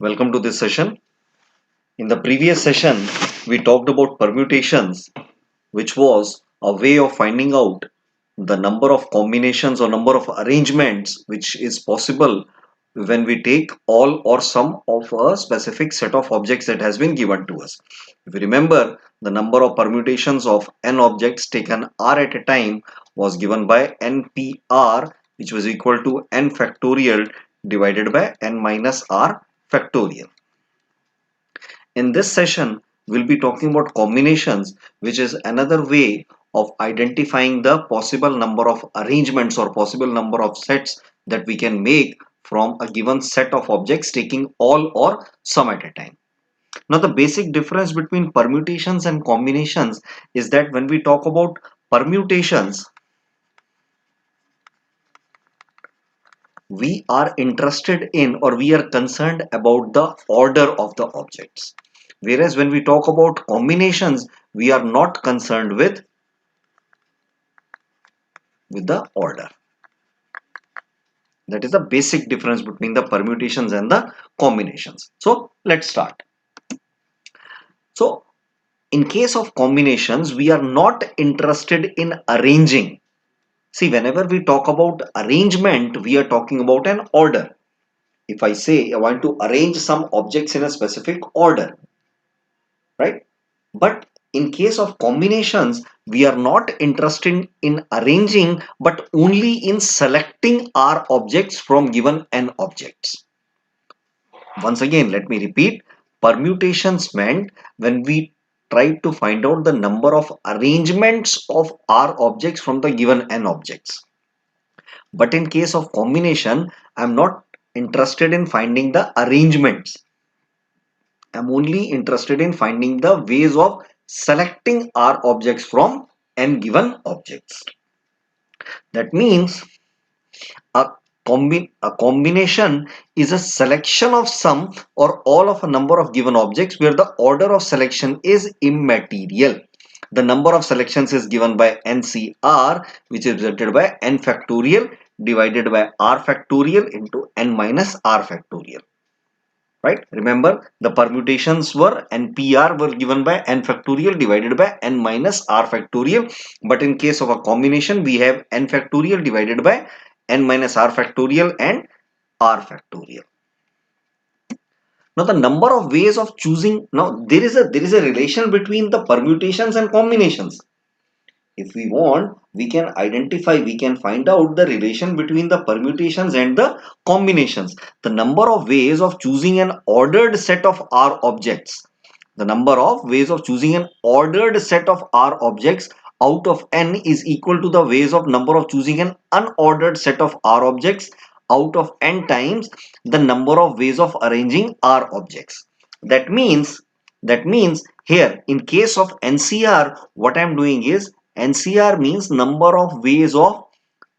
Welcome to this session. In the previous session, we talked about permutations, which was a way of finding out the number of combinations or number of arrangements which is possible when we take all or some of a specific set of objects that has been given to us. If you remember, the number of permutations of n objects taken r at a time was given by npr, which was equal to n factorial divided by n minus r factorial. In this session, we'll be talking about combinations, which is another way of identifying the possible number of arrangements or possible number of sets that we can make from a given set of objects taking all or some at a time. Now, the basic difference between permutations and combinations is that when we talk about permutations, we are interested in or we are concerned about the order of the objects. Whereas when we talk about combinations, we are not concerned with the order. That is the basic difference between the permutations and the combinations. So let's start. So in case of combinations, we are not interested in arranging. See, whenever we talk about arrangement, we are talking about an order. If I say I want to arrange some objects in a specific order, right? But in case of combinations, we are not interested in arranging, but only in selecting our objects from given n objects. Once again, let me repeat. Permutations meant when we try to find out the number of arrangements of our objects from the given n objects. But in case of combination, I'm not interested in finding the arrangements. I'm only interested in finding the ways of selecting our objects from n given objects. That means a, a combination is a selection of some or all of a number of given objects where the order of selection is immaterial. The number of selections is given by NCR, which is represented by n factorial divided by r factorial into n minus r factorial. Right? Remember, the permutations were NPR were given by n factorial divided by n minus r factorial. But in case of a combination, we have n factorial divided by n minus r factorial and r factorial. Now, the number of ways of choosing. Now, there is a relation between the permutations and combinations. If we want, we can identify, we can find out the relation between the permutations and the combinations. The number of ways of choosing an ordered set of R objects. The number of ways of choosing an ordered set of R objects out of n is equal to the ways of number of choosing an unordered set of R objects out of n times the number of ways of arranging R objects. That means here in case of NCR, what I am doing is NCR means number of ways of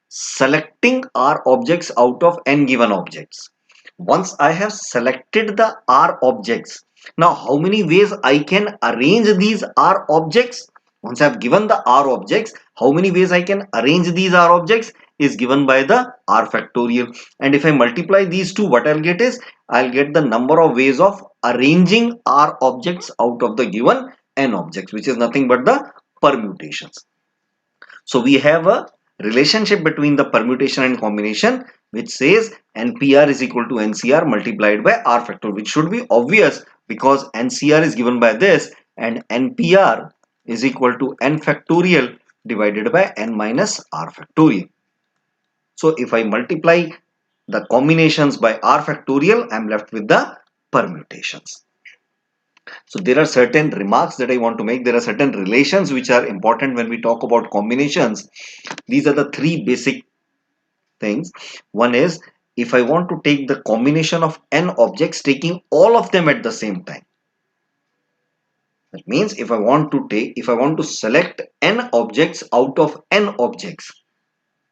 selecting R objects out of n given objects. Once I have selected the R objects, now how many ways I can arrange these R objects? Once I have given the R objects, how many ways I can arrange these R objects is given by the R factorial. And if I multiply these two, what I'll get is, I'll get the number of ways of arranging R objects out of the given n objects, which is nothing but the permutations. So we have a relationship between the permutation and combination, which says NPR is equal to NCR multiplied by R factorial, which should be obvious because NCR is given by this and NPR is equal to n factorial divided by n minus R factorial. So if I multiply the combinations by R factorial, I am left with the permutations. So there are certain remarks that I want to make. There are certain relations which are important when we talk about combinations. These are the three basic things. One is, if I want to take the combination of n objects, taking all of them at the same time. That means if I want to select n objects out of n objects.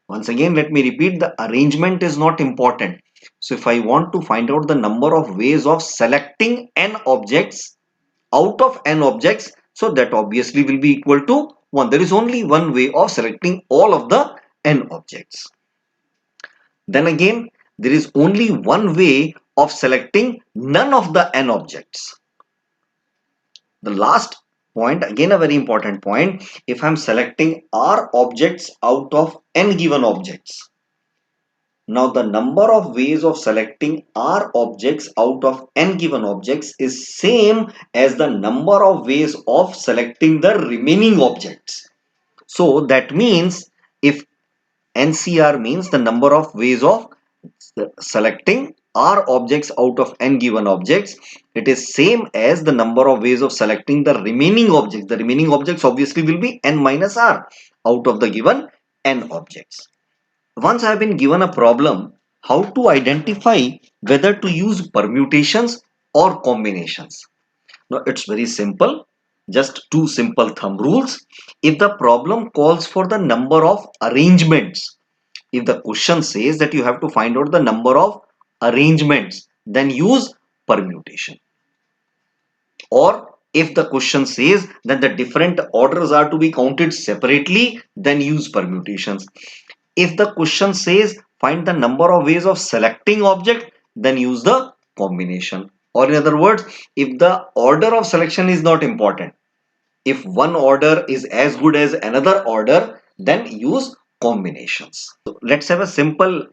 Once again, let me repeat, the arrangement is not important. So if I want to find out the number of ways of selecting n objects out of n objects, so that obviously will be equal to 1. There is only one way of selecting all of the n objects. Then again, there is only one way of selecting none of the n objects. The last point, again a very important point, if I'm selecting r objects out of n given objects. Now the number of ways of selecting r objects out of n given objects is same as the number of ways of selecting the remaining objects. So that means if NCR means the number of ways of selecting r objects out of n given objects, it is same as the number of ways of selecting the remaining objects. The remaining objects obviously will be n minus r out of the given n objects. Once I have been given a problem, how to identify whether to use permutations or combinations. Now it's very simple, just two simple thumb rules. If the problem calls for the number of arrangements, if the question says that you have to find out the number of arrangements, then use permutation. Or if the question says that the different orders are to be counted separately, then use permutations. If the question says find the number of ways of selecting object, then use the combination. Or in other words, if the order of selection is not important, if one order is as good as another order, then use combinations. So let's have a simple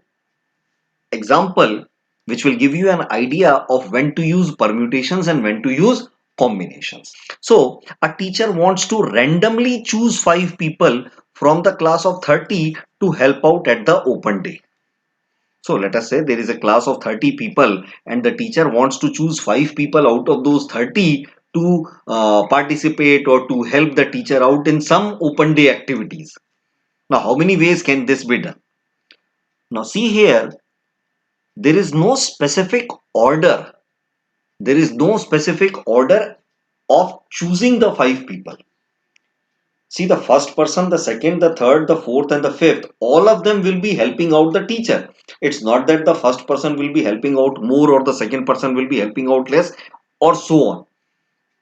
example which will give you an idea of when to use permutations and when to use combinations. So a teacher wants to randomly choose 5 people from the class of 30 to help out at the open day. So let us say there is a class of 30 people and the teacher wants to choose 5 people out of those 30 to participate or to help the teacher out in some open day activities. Now how many ways can this be done? Now see here, there is no specific order. There is no specific order of choosing the 5 people. See, the first person, the second, the third, the fourth and the fifth, all of them will be helping out the teacher. It's not that the first person will be helping out more or the second person will be helping out less or so on.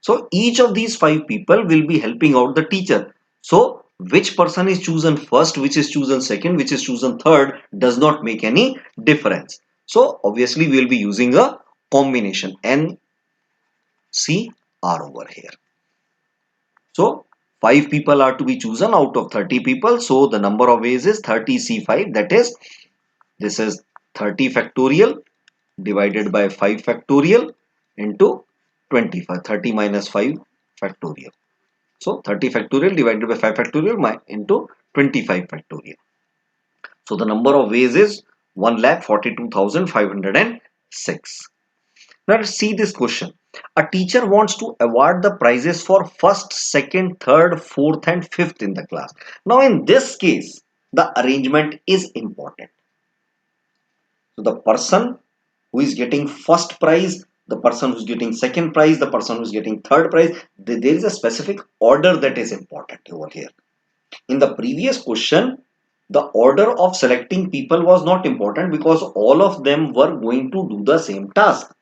So each of these 5 people will be helping out the teacher. So which person is chosen first, which is chosen second, which is chosen third does not make any difference. So obviously we will be using a combination N, C, R over here. So 5 people are to be chosen out of 30 people. So the number of ways is 30C5. That is, this is 30 factorial divided by 5 factorial into 25. 30 minus 5 factorial. So 30 factorial divided by 5 factorial into 25 factorial. So the number of ways is 1,42,506. Now let's see this question. A teacher wants to award the prizes for first, second, third, fourth and fifth in the class. Now in this case, the arrangement is important. So the person who is getting first prize, the person who is getting second prize, the person who is getting third prize, there is a specific order that is important over here. In the previous question, the order of selecting people was not important because all of them were going to do the same task.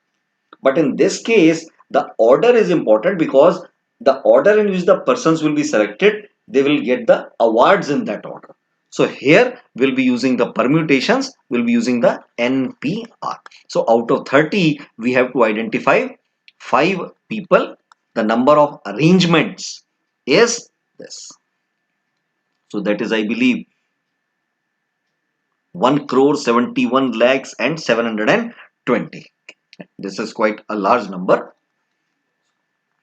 But in this case, the order is important because the order in which the persons will be selected, they will get the awards in that order. So here we'll be using the permutations, we'll be using the NPR. So out of 30, we have to identify 5 people. The number of arrangements is this. So that is, I believe, 1,71,00,720. This is quite a large number.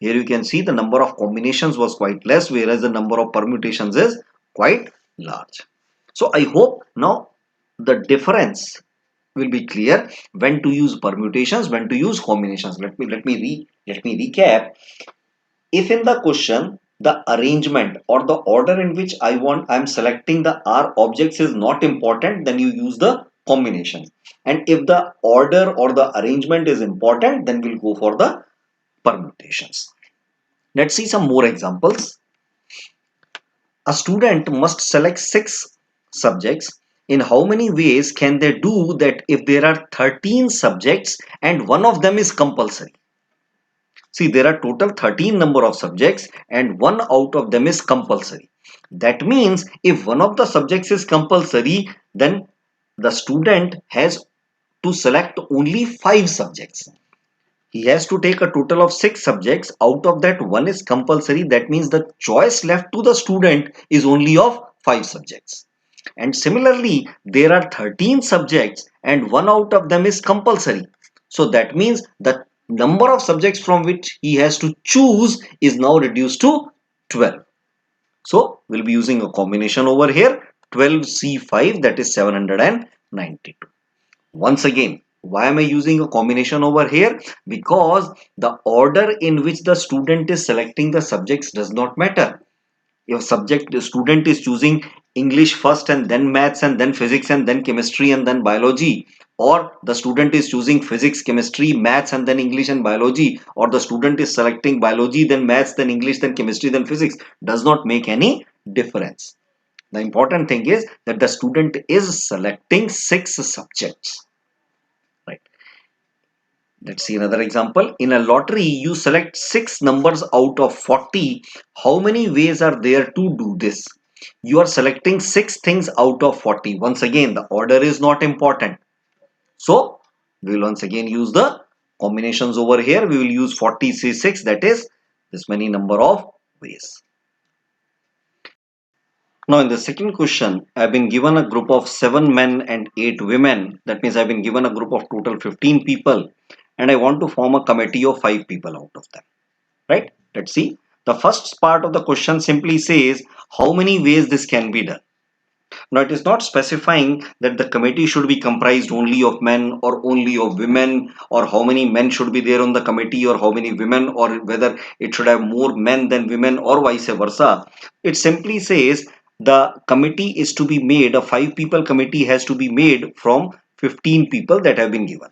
Here you can see the number of combinations was quite less, whereas the number of permutations is quite large. So I hope now the difference will be clear when to use permutations, when to use combinations. Let me recap. If in the question the arrangement or the order in which I'm selecting the R objects is not important, then you use the combination. And if the order or the arrangement is important, then we'll go for the permutations. Let's see some more examples. A student must select 6 subjects. In how many ways can they do that if there are 13 subjects and one of them is compulsory? See, there are total 13 number of subjects and one out of them is compulsory. That means if one of the subjects is compulsory, then the student has to select only 5 subjects. He has to take a total of 6 subjects. Out of that, one is compulsory. That means the choice left to the student is only of 5 subjects. And similarly, there are 13 subjects and one out of them is compulsory. So that means the number of subjects from which he has to choose is now reduced to 12. So we'll be using a combination over here, 12C5, that is 792. Once again, why am I using a combination over here? Because the order in which the student is selecting the subjects does not matter. If the student is choosing English first and then maths and then physics and then chemistry and then biology, or the student is choosing physics, chemistry, maths and then English and biology, or the student is selecting biology, then maths, then English, then chemistry, then physics, does not make any difference. The important thing is that the student is selecting 6 subjects. Right. Let's see another example. In a lottery, you select 6 numbers out of 40. How many ways are there to do this? You are selecting 6 things out of 40. Once again, the order is not important. So, we will once again use the combinations over here. We will use 40C6, that is this many number of ways. Now, in the second question, I have been given a group of 7 men and 8 women. That means I have been given a group of total 15 people. And I want to form a committee of 5 people out of them. Right? Let's see. The first part of the question simply says how many ways this can be done. Now, it is not specifying that the committee should be comprised only of men or only of women, or how many men should be there on the committee, or how many women, or whether it should have more men than women, or vice versa. It simply says the committee is to be made, a 5 people committee has to be made from 15 people that have been given.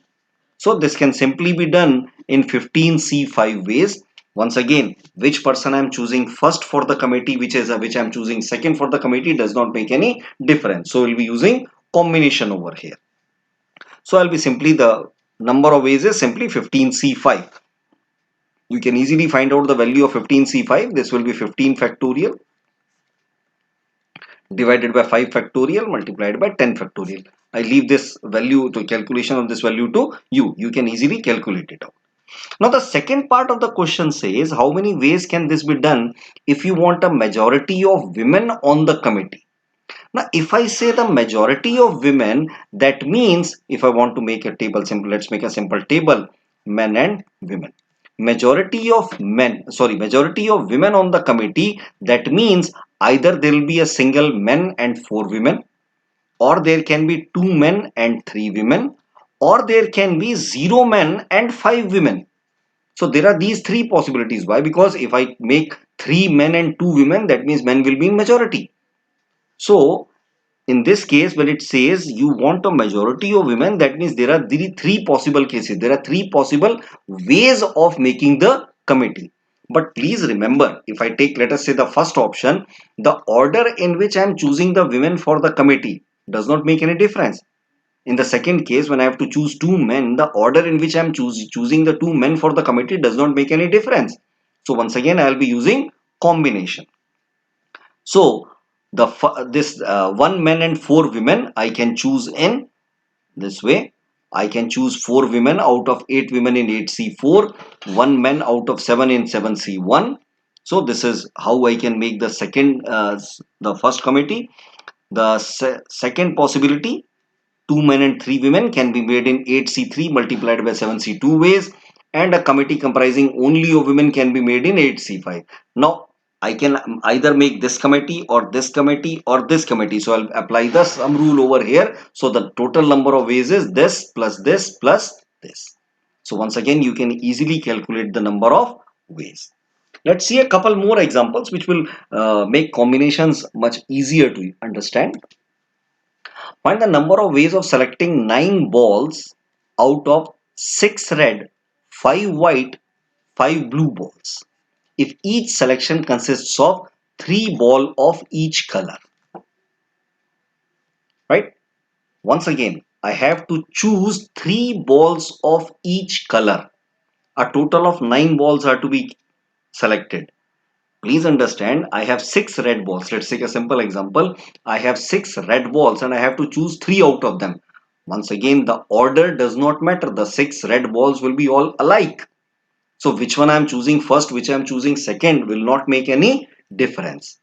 So this can simply be done in 15C5 ways. Once again, which person I am choosing first for the committee, which I am choosing second for the committee, does not make any difference. So we'll be using combination over here. So I'll be simply, the number of ways is simply 15C5. You can easily find out the value of 15C5. This will be 15 factorial divided by 5 factorial multiplied by 10 factorial. I leave this value to calculation of this value to you. You can easily calculate it out. Now the second part of the question says how many ways can this be done if you want a majority of women on the committee. Now if I say the majority of women, that means if I want to make a table simple, let's make a simple table, men and women. Majority of women on the committee, that means either there will be a single men and 4 women, or there can be 2 men and 3 women, or there can be 0 men and 5 women. So there are these 3 possibilities. Why? Because if I make 3 men and 2 women, that means men will be in majority. So in this case, when it says you want a majority of women, that means there are 3 possible cases. There are 3 possible ways of making the committee. But please remember, if I take, let us say, the first option, the order in which I am choosing the women for the committee does not make any difference. In the second case, when I have to choose 2 men, the order in which I am choosing the 2 men for the committee does not make any difference. So once again, I will be using combination. So this 1 men and 4 women I can choose in this way. I can choose 4 women out of 8 women in 8C4, 1 man out of 7 in 7C1. So this is how I can make the first committee. The second possibility, 2 men and 3 women, can be made in 8C3 multiplied by 7C2 ways, and a committee comprising only of women can be made in 8C5. Now I can either make this committee or this committee or this committee. So I'll apply the sum rule over here. So the total number of ways is this plus this plus this. So once again, you can easily calculate the number of ways. Let's see a couple more examples which will make combinations much easier to understand. Find the number of ways of selecting 9 balls out of 6 red, 5 white, 5 blue balls, if each selection consists of 3 balls of each color. Right? Once again, I have to choose 3 balls of each color. A total of 9 balls are to be selected. Please understand, I have 6 red balls. Let's take a simple example. I have 6 red balls and I have to choose 3 out of them. Once again, the order does not matter. The 6 red balls will be all alike. So which one I am choosing first, which I am choosing second will not make any difference.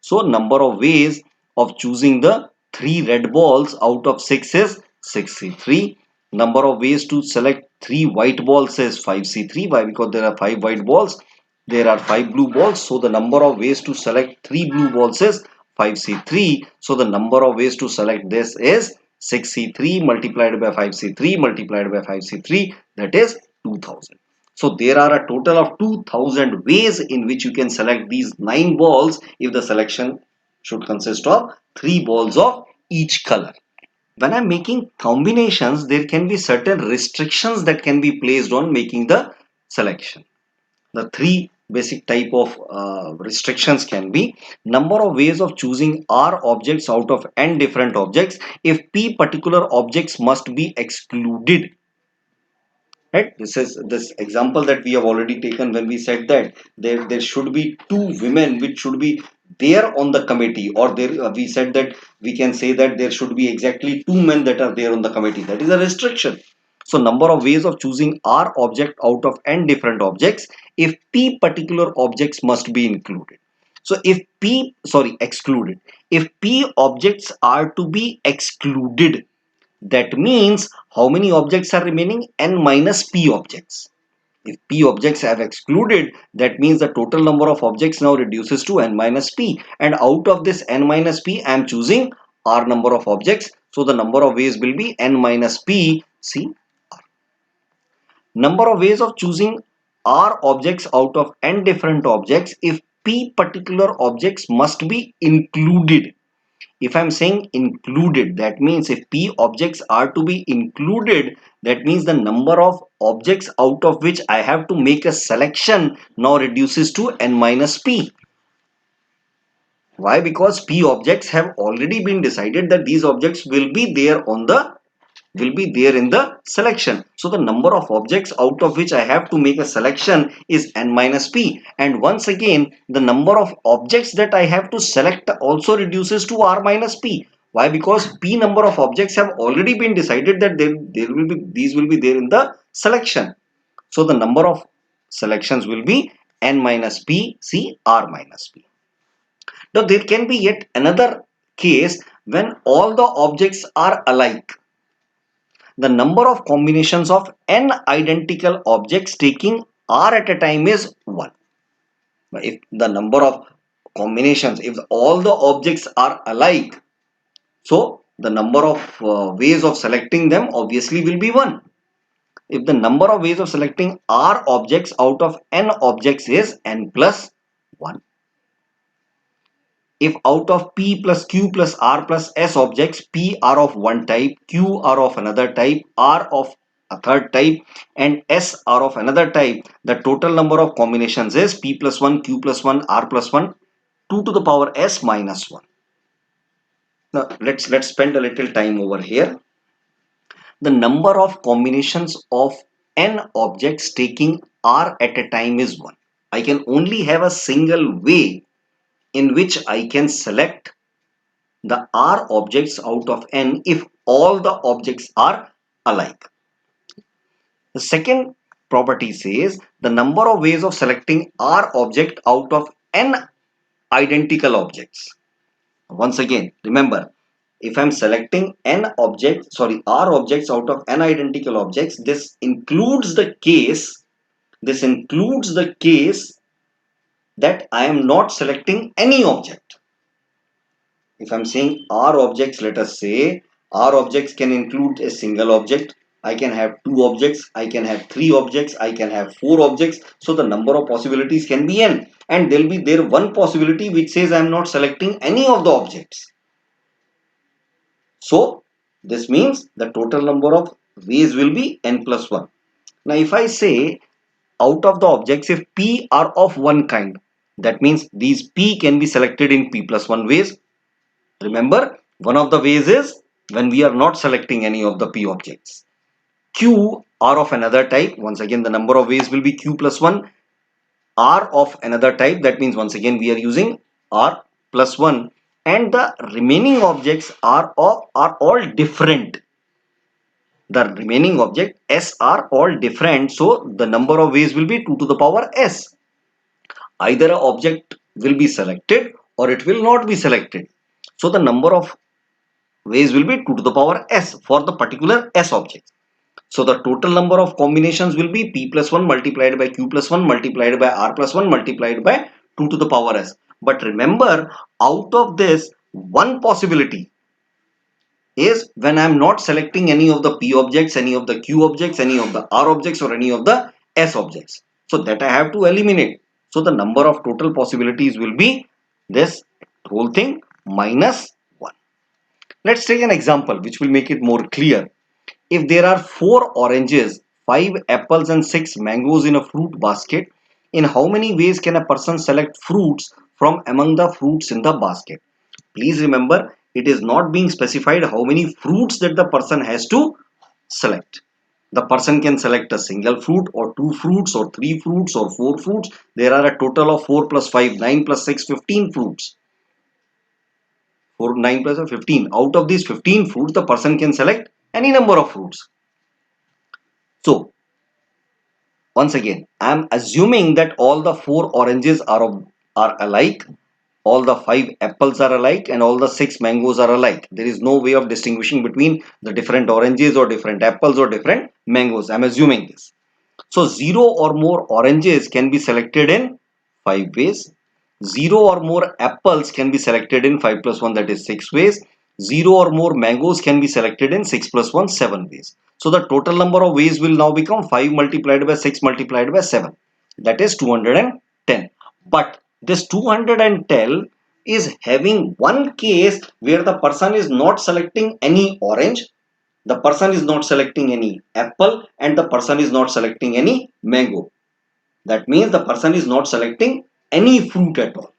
So number of ways of choosing the 3 red balls out of 6 is 6c3. Number of ways to select 3 white balls is 5c3. Why? Because there are 5 white balls. There are 5 blue balls. So the number of ways to select 3 blue balls is 5c3. So the number of ways to select this is 6c3 multiplied by 5c3 multiplied by 5c3, that is 2000. So there are a total of 2000 ways in which you can select these 9 balls if the selection should consist of 3 balls of each color. When I'm making combinations, there can be certain restrictions that can be placed on making the selection. The 3 basic type of restrictions can be: number of ways of choosing R objects out of n different objects if p particular objects must be excluded. Right, this is this example that we have already taken when we said that there should be 2 women which should be there on the committee, or there we said that we can say that there should be exactly 2 men that are there on the committee. That is a restriction. So number of ways of choosing R object out of n different objects if p particular objects must be included. So if p, sorry, excluded, if p objects are to be excluded, that means how many objects are remaining? N minus p objects. If p objects have excluded, that means the total number of objects now reduces to n minus p. And out of this n minus p, I am choosing R number of objects. So the number of ways will be n minus p, C. Number of ways of choosing R objects out of n different objects if p particular objects must be included. If I'm saying included, that means if p objects are to be included, that means the number of objects out of which I have to make a selection now reduces to n minus p. Why? Because p objects have already been decided that these objects will be there on the in the selection. So the number of objects out of which I have to make a selection is n minus p. And once again, the number of objects that I have to select also reduces to r minus p. Why? Because p number of objects have already been decided that there will be, these will be there in the selection. So the number of selections will be n minus p, c, r minus p. Now there can be yet another case when all the objects are alike. The number of combinations of n identical objects taking R at a time is 1. If the number of combinations, if all the objects are alike, so the number of ways of selecting them obviously will be 1. If the number of ways of selecting R objects out of n objects is n plus 1. If out of p plus q plus r plus s objects, p are of one type, q are of another type, r of a third type, and s are of another type, the total number of combinations is p plus 1, q plus 1, r plus 1, 2 to the power s minus 1. Now let's spend a little time over here. The number of combinations of n objects taking r at a time is 1. I can only have a single way in which I can select the R objects out of n if all the objects are alike. The second property says the number of ways of selecting R object out of n identical objects. Once again, remember, if I'm selecting R objects out of n identical objects, this includes the case that I am not selecting any object. If I'm saying R objects, let us say R objects can include a single object. I can have 2 objects, I can have 3 objects, I can have 4 objects. So the number of possibilities can be n. And there will be there one possibility which says I am not selecting any of the objects. So this means the total number of ways will be n plus 1. Now if I say out of the objects, if p are of one kind, that means these p can be selected in p plus 1 ways. Remember, one of the ways is when we are not selecting any of the p objects. Q are of another type. Once again, the number of ways will be q plus 1. R of another type. That means once again we are using r plus 1. And the remaining objects are all different. The remaining object s are all different, so the number of ways will be 2 to the power s. Either an object will be selected or it will not be selected. So the number of ways will be 2 to the power s for the particular s object. So the total number of combinations will be p plus 1 multiplied by q plus 1 multiplied by r plus 1 multiplied by 2 to the power s. But remember, out of this, one possibility is when I am not selecting any of the p objects, any of the q objects, any of the r objects, or any of the s objects. So that I have to eliminate. So the number of total possibilities will be this whole thing minus 1. Let's take an example which will make it more clear. If there are 4 oranges, 5 apples and 6 mangoes in a fruit basket, in how many ways can a person select fruits from among the fruits in the basket? Please remember, it is not being specified how many fruits that the person has to select. The person can select a single fruit or 2 fruits or 3 fruits or 4 fruits. There are a total of 4 plus 5, 9 plus 6, 15 fruits. 4, 9 plus 15. Out of these 15 fruits, the person can select any number of fruits. So, once again, I am assuming that all the 4 oranges are alike, all the 5 apples are alike, and all the 6 mangoes are alike. There is no way of distinguishing between the different oranges or different apples or different mangoes. I am assuming this. So 0 or more oranges can be selected in 5 ways. 0 or more apples can be selected in 5 plus 1, that is 6 ways. 0 or more mangoes can be selected in 6 plus 1, 7 ways. So the total number of ways will now become 5 multiplied by 6 multiplied by 7. That is 210. But this 210 is having one case where the person is not selecting any orange, the person is not selecting any apple, and the person is not selecting any mango. That means the person is not selecting any fruit at all.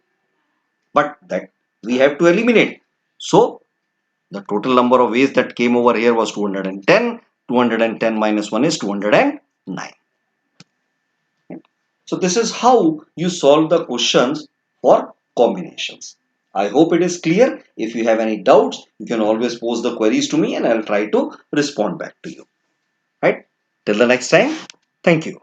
But that we have to eliminate. So the total number of ways that came over here was 210. 210 minus 1 is 209. So this is how you solve the questions for combinations. I hope it is clear. If you have any doubts, you can always pose the queries to me and I'll try to respond back to you. Right? Till the next time, thank you.